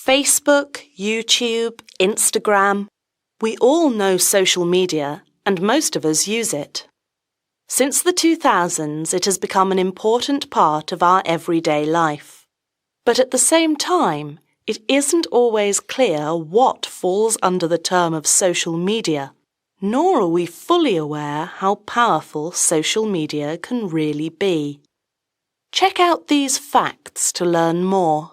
Facebook, YouTube, Instagram. We all know social media, and most of us use it. Since the 2000s, it has become an important part of our everyday life. But at the same time, it isn't always clear what falls under the term of social media, nor are we fully aware how powerful social media can really be. Check out these facts to learn more.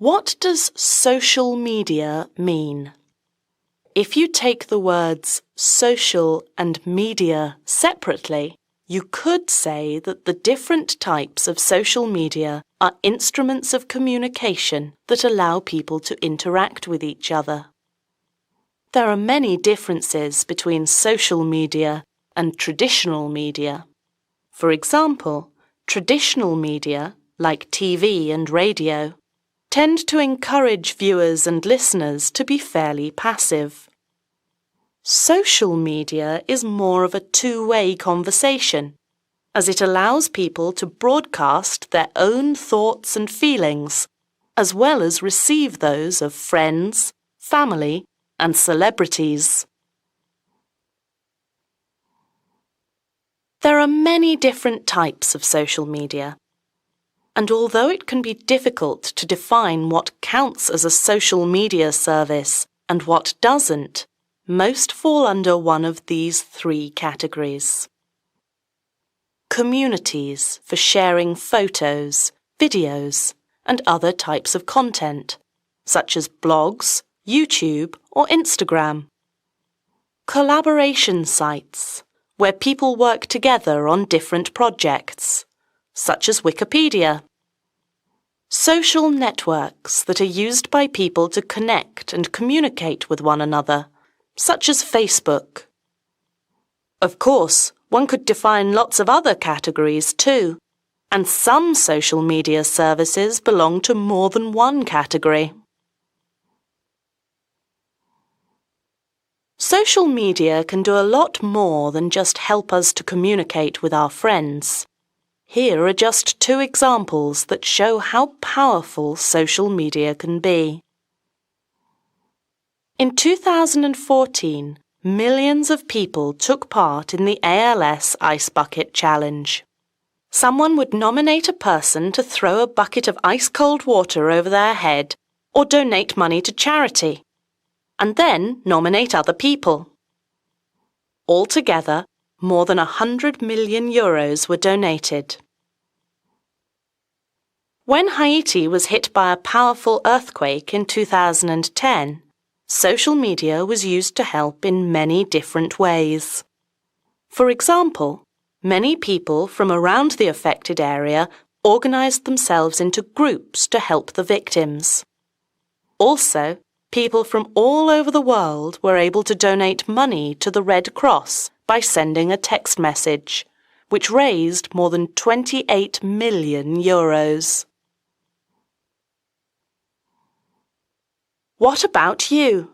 What does social media mean? If you take the words social and media separately, you could say that the different types of social media are instruments of communication that allow people to interact with each other. There are many differences between social media and traditional media. For example, traditional media, like TV and radio, tend to encourage viewers and listeners to be fairly passive. Social media is more of a two-way conversation, as it allows people to broadcast their own thoughts and feelings, as well as receive those of friends, family, and celebrities. There are many different types of social media, and although it can be difficult to define what counts as a social media service and what doesn't, most fall under one of these three categories. Communities for sharing photos, videos, and other types of content, such as blogs, YouTube, or Instagram. Collaboration sites, where people work together on different projects, such as Wikipedia. Social networks that are used by people to connect and communicate with one another, such as Facebook. Of course, one could define lots of other categories too, and some social media services belong to more than one category. Social media can do a lot more than just help us to communicate with our friends. Here are just two examples that show how powerful social media can be. In 2014, millions of people took part in the ALS Ice Bucket Challenge. Someone would nominate a person to throw a bucket of ice-cold water over their head or donate money to charity, and then nominate other people. Altogether, more than €100 million were donated. When Haiti was hit by a powerful earthquake in 2010, social media was used to help in many different ways. For example, many people from around the affected area organized themselves into groups to help the victims. Also, people from all over the world were able to donate money to the Red Cross by sending a text message, which raised more than €28 million. What about you?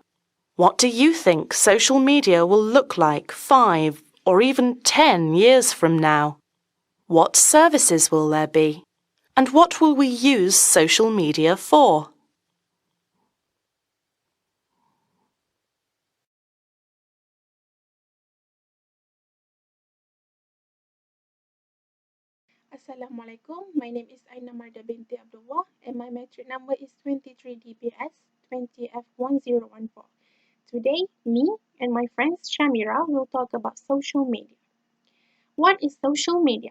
What do you think social media will look like 5 or even 10 years from now? What services will there be? And what will we use social media for? Assalamualaikum. My name is Aina Marda binti Abdullah and my metric number is 23DPS 20F1014. Today, me and my friend Shamira will talk about social media. What is social media?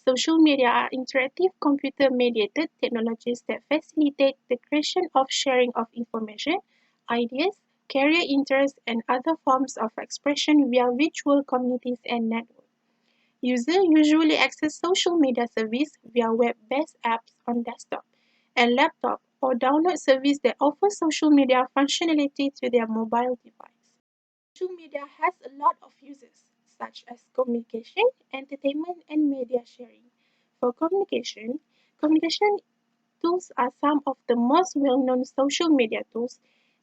Social media are interactive computer-mediated technologies that facilitate the creation of sharing of information, ideas, career interests, and other forms of expression via virtual communities and networks. Users usually access social media service via web-based apps on desktop and laptop or download service that offer social media functionality to their mobile device. Social media has a lot of uses, such as communication, entertainment, and media sharing. For communication tools are some of the most well-known social media tools.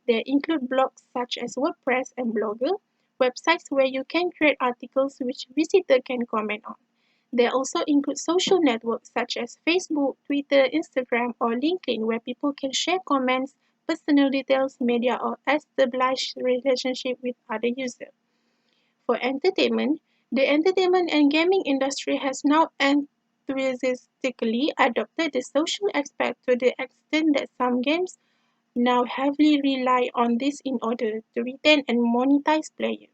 They include blogs such as WordPress and Blogger, websites where you can create articles which visitors can comment on. They also include social networks such as Facebook, Twitter, Instagram, or LinkedIn, where people can share comments, personal details, media, or establish relationship with other users. For entertainment, the entertainment and gaming industry has now enthusiastically adopted the social aspect to the extent that some games now heavily rely on this in order to retain and monetize players.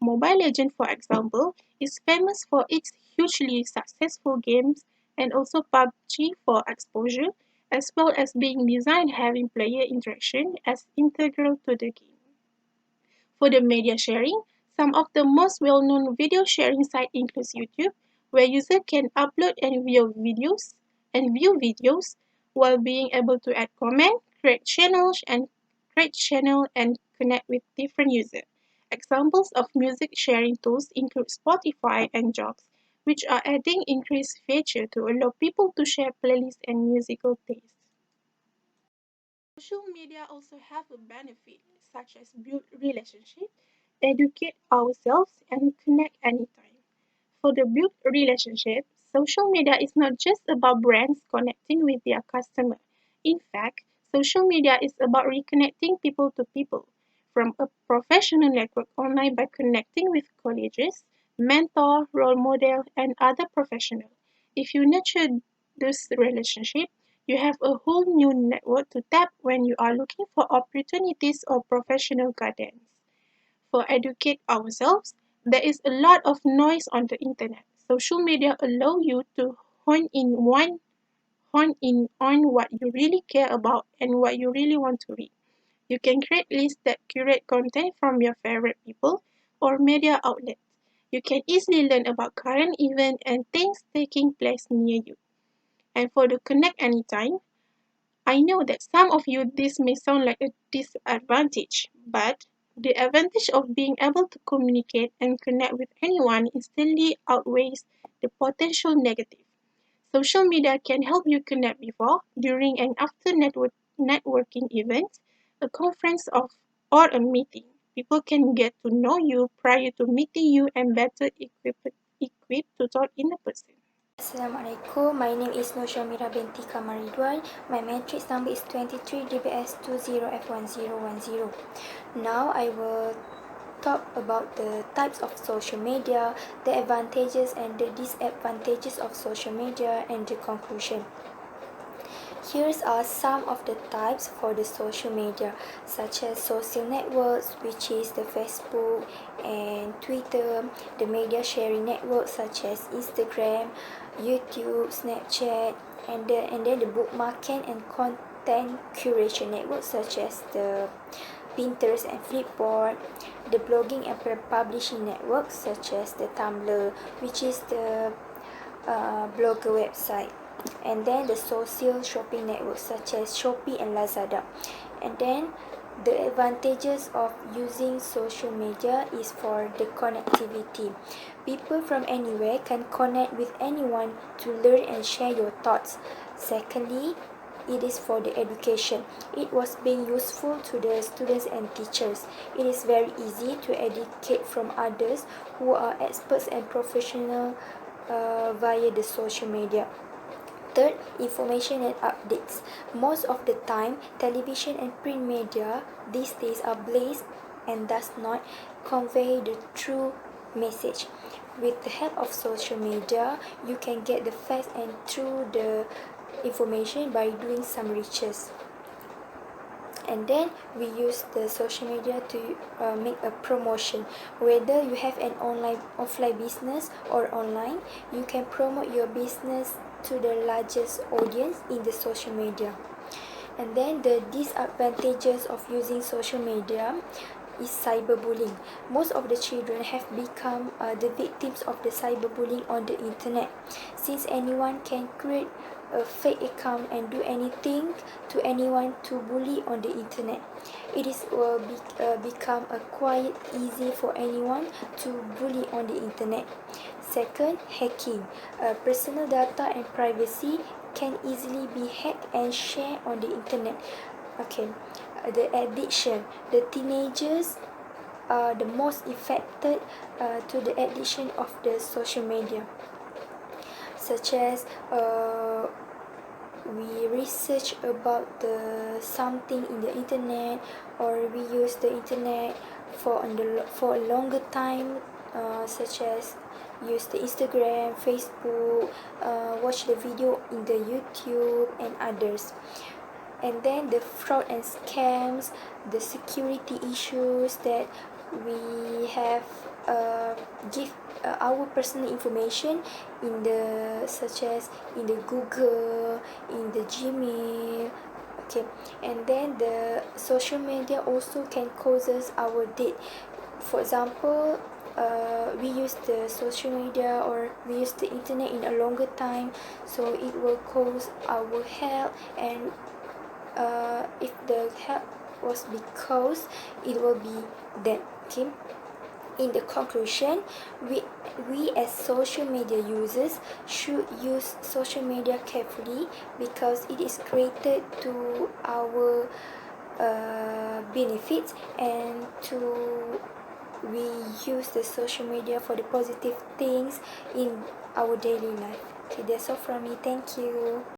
Mobile Legends, for example, is famous for its hugely successful games and also PUBG for exposure, as well as being designed having player interaction as integral to the game. For the media sharing, some of the most well-known video sharing sites include YouTube, where users can upload and view videos while being able to add comment, create channel and connect with different users. Examples of music sharing tools include Spotify and Jobs, which are adding increased feature to allow people to share playlists and musical tastes. Social media also have a benefit such as build relationships, educate ourselves, and connect anytime. For the build relationship, social media is not just about brands connecting with their customer. In fact, social media is about reconnecting people to people, from a professional network online by connecting with colleagues, mentor, role model, and other professionals. If you nurture this relationship, you have a whole new network to tap when you are looking for opportunities or professional guidance. For educate ourselves, there is a lot of noise on the internet. Social media allow you to hone in on what you really care about and what you really want to read. You can create lists that curate content from your favorite people or media outlets. You can easily learn about current events and things taking place near you. And for the connect anytime, I know that some of you this may sound like a disadvantage, but the advantage of being able to communicate and connect with anyone instantly outweighs the potential negative. Social media can help you connect before, during, and after networking events, a conference or a meeting. People can get to know you prior to meeting you and better equipped to talk in a person. Assalamualaikum, my name is Nur Shamira binti Kamaridwan. My matrix number is 23 DBS 20F1010. Now I will talk about the types of social media, the advantages and the disadvantages of social media, and the conclusion. Here are some of the types for the social media, such as social networks, which is the Facebook and Twitter, the media sharing networks such as Instagram, YouTube, Snapchat, and then the bookmarking and content curation networks such as the Pinterest and Flipboard, the blogging and publishing networks such as the Tumblr, which is the blogger website, and then the social shopping networks such as Shopee and Lazada. And then the advantages of using social media is for the connectivity. People from anywhere can connect with anyone to learn and share your thoughts. Secondly, it is for the education. It was being useful to the students and teachers. It is very easy to educate from others who are experts and professional via the social media. Third, information and updates. Most of the time, television and print media these days are biased and does not convey the true message. With the help of social media, you can get the facts and through the information by doing some research. And then we use the social media to make a promotion. Whether you have an offline business or online, you can promote your business to the largest audience in the social media. And then the disadvantages of using social media is cyberbullying. Most of the children have become the victims of the cyberbullying on the internet, since anyone can create a fake account and do anything to anyone to bully on the internet. It is become quite easy for anyone to bully on the internet. Second, hacking. Personal data and privacy can easily be hacked and shared on the internet. Okay, the addiction. The teenagers are the most affected to the addiction of the social media. such as we research about the something in the internet, or we use the internet for a longer time, such as use the Instagram, Facebook, watch the video in the YouTube and others. And then the fraud and scams, the security issues that we have give our personal information in the, such as in the Google, in the Gmail. Okay, and then the social media also can causes our debt. For example, we use the social media or we use the internet in a longer time, so it will cause our health. And if the help was because it will be that. Okay, in the conclusion, we as social media users should use social media carefully, because it is created to our benefits, and to we use the social media for the positive things in our daily life. Okay, that's all from me. Thank you.